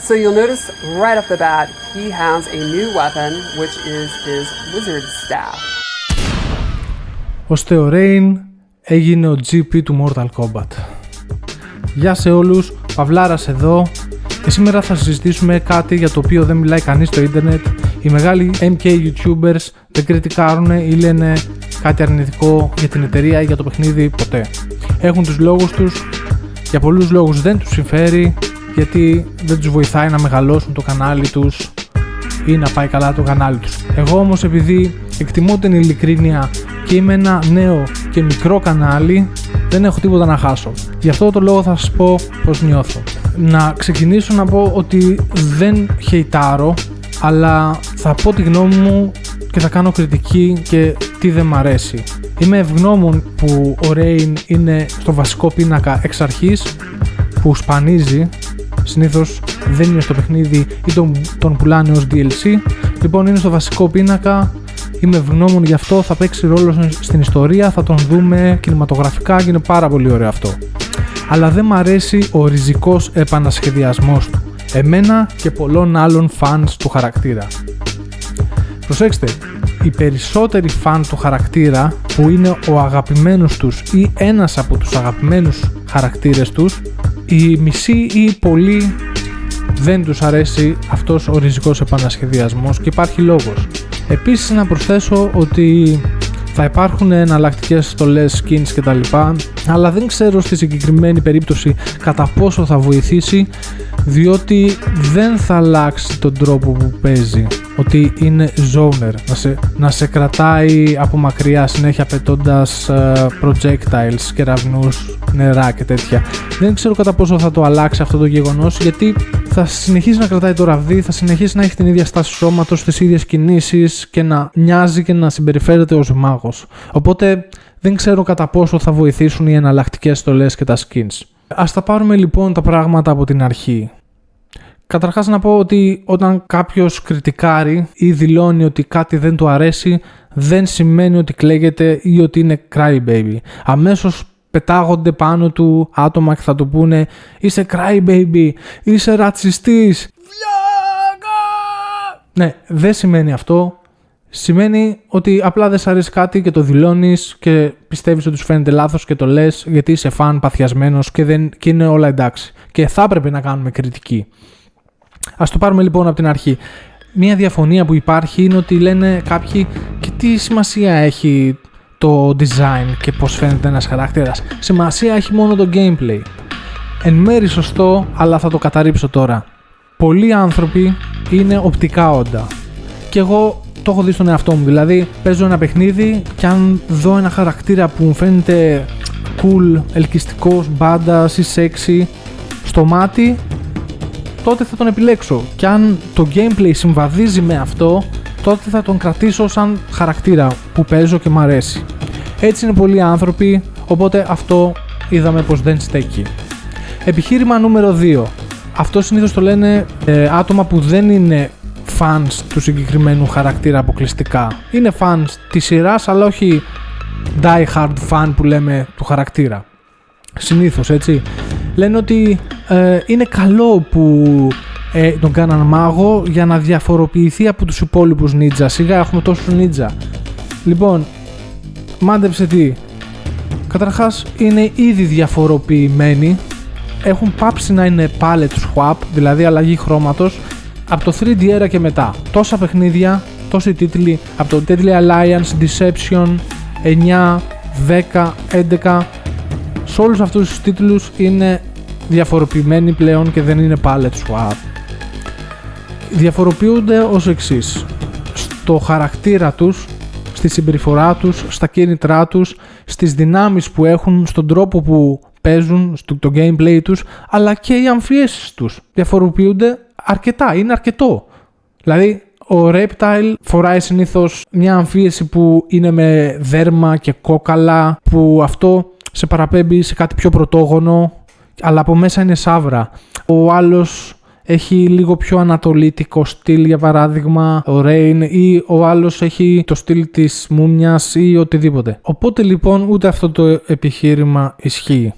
So you'll notice right off the bat, he has a new weapon, which is his wizard staff. Ώστε ο Rain έγινε ο GP του Mortal Kombat. Γεια σε όλους, Παυλάρας εδώ και σήμερα θα συζητήσουμε κάτι για το οποίο δεν μιλάει κανείς στο ίντερνετ. Οι μεγάλοι MK YouTubers δεν κριτικάρουν ή λένε κάτι αρνητικό για την εταιρεία ή για το παιχνίδι ποτέ. Έχουν τους λόγους τους, για πολλούς λόγους δεν τους συμφέρει, γιατί δεν τους βοηθάει να μεγαλώσουν το κανάλι τους ή να πάει καλά το κανάλι τους. Εγώ όμως, επειδή εκτιμώ την ειλικρίνεια και είμαι ένα νέο και μικρό κανάλι, δεν έχω τίποτα να χάσω. Γι' αυτό το λόγο θα σας πω πώς νιώθω. Να ξεκινήσω να πω ότι δεν χεϊτάρω, αλλά θα πω τη γνώμη μου και θα κάνω κριτική και τι δεν μ' αρέσει. Είμαι ευγνώμων που ο Rain είναι στο βασικό πίνακα εξ αρχής, που σπανίζει. Συνήθως δεν είναι στο παιχνίδι ή τον πουλάνε ως DLC. Λοιπόν, είναι στο βασικό πίνακα. Είμαι ευγνώμων γι' αυτό. Θα παίξει ρόλο στην ιστορία. Θα τον δούμε κινηματογραφικά και είναι πάρα πολύ ωραίο αυτό. Αλλά δεν μ' αρέσει ο ριζικός επανασχεδιασμός του. Εμένα και πολλών άλλων φανς του χαρακτήρα. Προσέξτε, οι περισσότεροι φαν του χαρακτήρα που είναι ο αγαπημένος τους ή ένας από τους αγαπημένους χαρακτήρες τους, οι μισοί ή οι πολλοί δεν τους αρέσει αυτός ο ριζικός επανασχεδιασμός και υπάρχει λόγος. Επίσης να προσθέσω ότι θα υπάρχουν εναλλακτικές στολές, skins κτλ, αλλά δεν ξέρω στη συγκεκριμένη περίπτωση κατά πόσο θα βοηθήσει, διότι δεν θα αλλάξει τον τρόπο που παίζει, ότι είναι zoner, να σε κρατάει από μακριά συνέχεια πετώντας projectiles, κεραυνούς, νερά και τέτοια. Δεν ξέρω κατά πόσο θα το αλλάξει αυτό το γεγονός, γιατί θα συνεχίσει να κρατάει το ραβδί, θα συνεχίσει να έχει την ίδια στάση σώματος, τις ίδιες κινήσεις και να μοιάζει και να συμπεριφέρεται ως μάγος. Οπότε δεν ξέρω κατά πόσο θα βοηθήσουν οι εναλλακτικές στολές και τα skins. Ας τα πάρουμε λοιπόν τα πράγματα από την αρχή. Καταρχάς να πω ότι όταν κάποιος κριτικάρει ή δηλώνει ότι κάτι δεν του αρέσει, δεν σημαίνει ότι κλαίγεται ή ότι είναι crybaby. Αμέσως πετάγονται πάνω του άτομα και θα του πούνε «Είσαι crybaby, είσαι ρατσιστής». Ναι, δεν σημαίνει αυτό. Σημαίνει ότι απλά δεν σ' αρέσει κάτι και το δηλώνεις και πιστεύεις ότι σου φαίνεται λάθος και το λες γιατί είσαι φαν παθιασμένος και είναι όλα εντάξει. Και θα έπρεπε να κάνουμε κριτική. Ας το πάρουμε λοιπόν από την αρχή. Μία διαφωνία που υπάρχει είναι ότι λένε κάποιοι και τι σημασία έχει το design και πώς φαίνεται ένας χαρακτήρας. Σημασία έχει μόνο το gameplay. Εν μέρει σωστό, αλλά θα το καταρρύψω τώρα. Πολλοί άνθρωποι είναι οπτικά όντα. Και εγώ το έχω δει στον εαυτό μου. Δηλαδή, παίζω ένα παιχνίδι και αν δω ένα χαρακτήρα που μου φαίνεται cool, ελκυστικός, μπάντας ή sexy στο μάτι, τότε θα τον επιλέξω. Και αν το gameplay συμβαδίζει με αυτό, τότε θα τον κρατήσω σαν χαρακτήρα που παίζω και μ' αρέσει. Έτσι είναι πολλοί άνθρωποι, οπότε αυτό είδαμε πως δεν στέκει. Επιχείρημα νούμερο 2. Αυτό συνήθως το λένε άτομα που δεν είναι fans του συγκεκριμένου χαρακτήρα αποκλειστικά. Είναι fans της σειράς, αλλά όχι die hard fan που λέμε του χαρακτήρα. Συνήθως, έτσι. Λένε ότι είναι καλό που τον κάναν μάγο για να διαφοροποιηθεί από τους υπόλοιπους ninja. Σιγά έχουμε τόσους ninja. Λοιπόν, μάντεψε τι. Καταρχάς είναι ήδη διαφοροποιημένοι. Έχουν πάψει να είναι palette swap, δηλαδή αλλαγή χρώματος, από το 3D era και μετά. Τόσα παιχνίδια, τόσοι τίτλοι, από το Deadly Alliance, Deception, 9, 10, 11, σε όλους αυτούς τους τίτλους είναι διαφοροποιημένοι πλέον και δεν είναι palette swap. Διαφοροποιούνται ως εξής: στο χαρακτήρα τους, στη συμπεριφορά τους, στα κίνητρά τους, στις δυνάμεις που έχουν, στον τρόπο που παίζουν, το gameplay τους, αλλά και οι αμφιέσεις τους. Διαφοροποιούνται αρκετά, είναι αρκετό. Δηλαδή, ο Reptile φοράει συνήθως μια αμφίεση που είναι με δέρμα και κόκαλα, που αυτό σε παραπέμπει σε κάτι πιο πρωτόγονο, αλλά από μέσα είναι σαύρα. Ο άλλος έχει λίγο πιο ανατολίτικο στυλ, για παράδειγμα, ο Rain, ή ο άλλος έχει το στυλ της μούμιας ή οτιδήποτε. Οπότε λοιπόν ούτε αυτό το επιχείρημα ισχύει.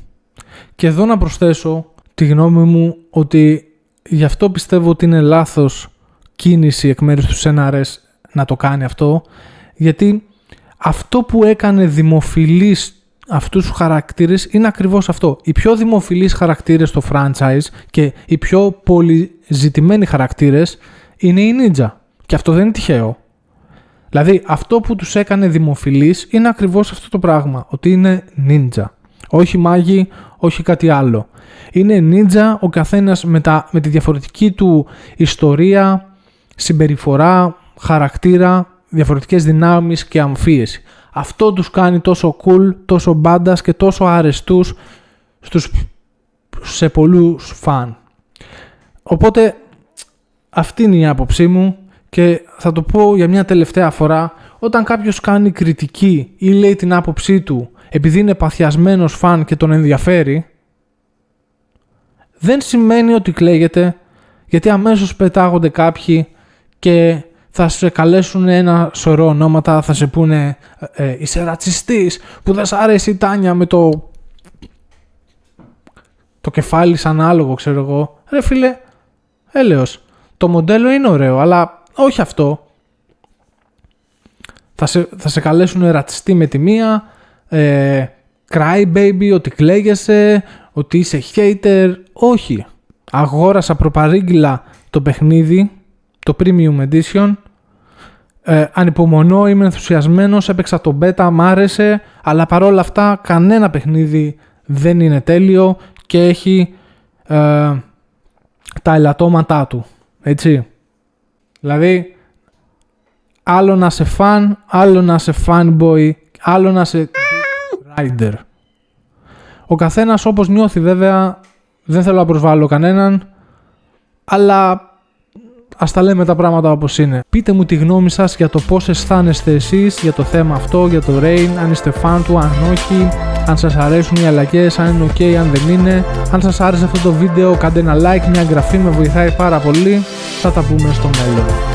Και εδώ να προσθέσω τη γνώμη μου ότι γι' αυτό πιστεύω ότι είναι λάθος κίνηση εκ μέρους του SNRS να το κάνει αυτό, γιατί αυτό που έκανε δημοφιλής αυτούς τους χαρακτήρες είναι ακριβώς αυτό. Οι πιο δημοφιλείς χαρακτήρες στο franchise και οι πιο πολυζητημένοι χαρακτήρες είναι οι ninja. Και αυτό δεν είναι τυχαίο. Δηλαδή αυτό που τους έκανε δημοφιλείς είναι ακριβώς αυτό το πράγμα, ότι είναι ninja. Όχι μάγοι, όχι κάτι άλλο. Είναι ninja ο καθένας με τη διαφορετική του ιστορία, συμπεριφορά, χαρακτήρα, διαφορετικές δυνάμεις και αμφίεση. Αυτό τους κάνει τόσο cool, τόσο μπάντας και τόσο αρεστούς σε πολλούς φαν. Οπότε αυτή είναι η άποψή μου και θα το πω για μια τελευταία φορά. Όταν κάποιος κάνει κριτική ή λέει την άποψή του επειδή είναι παθιασμένος φαν και τον ενδιαφέρει, δεν σημαίνει ότι κλαίγεται, γιατί αμέσως πετάγονται κάποιοι και θα σε καλέσουν ένα σωρό ονόματα, θα σε πούνε είσαι ρατσιστής, που δεν σ' αρέσει η Τάνια με το κεφάλι σαν άλογο, ξέρω εγώ. Ρε φίλε, έλεος, το μοντέλο είναι ωραίο, αλλά όχι αυτό. Θα σε καλέσουν ρατσιστή με τη μία, cry baby, ότι κλαίγεσαι, ότι είσαι hater. Όχι. Αγόρασα προπαρήγγυλα το παιχνίδι, το Premium Edition. Ανυπομονώ, είμαι ενθουσιασμένος, έπαιξα το beta, μ' άρεσε, αλλά παρόλα αυτά κανένα παιχνίδι δεν είναι τέλειο και έχει τα ελαττώματά του. Έτσι. Δηλαδή, άλλο να είσαι fan, άλλο να είσαι fanboy, άλλο να είσαι rider. Ο καθένας όπως νιώθει, βέβαια, δεν θέλω να προσβάλλω κανέναν, αλλά ας τα λέμε τα πράγματα όπως είναι. Πείτε μου τη γνώμη σας για το πώς αισθάνεστε εσείς για το θέμα αυτό, για το Rain, αν είστε fan του, αν όχι, αν σας αρέσουν οι αλλαγές, αν είναι ok, αν δεν είναι. Αν σας άρεσε αυτό το βίντεο, κάντε ένα like, μια εγγραφή, με βοηθάει πάρα πολύ. Θα τα πούμε στο μέλλον.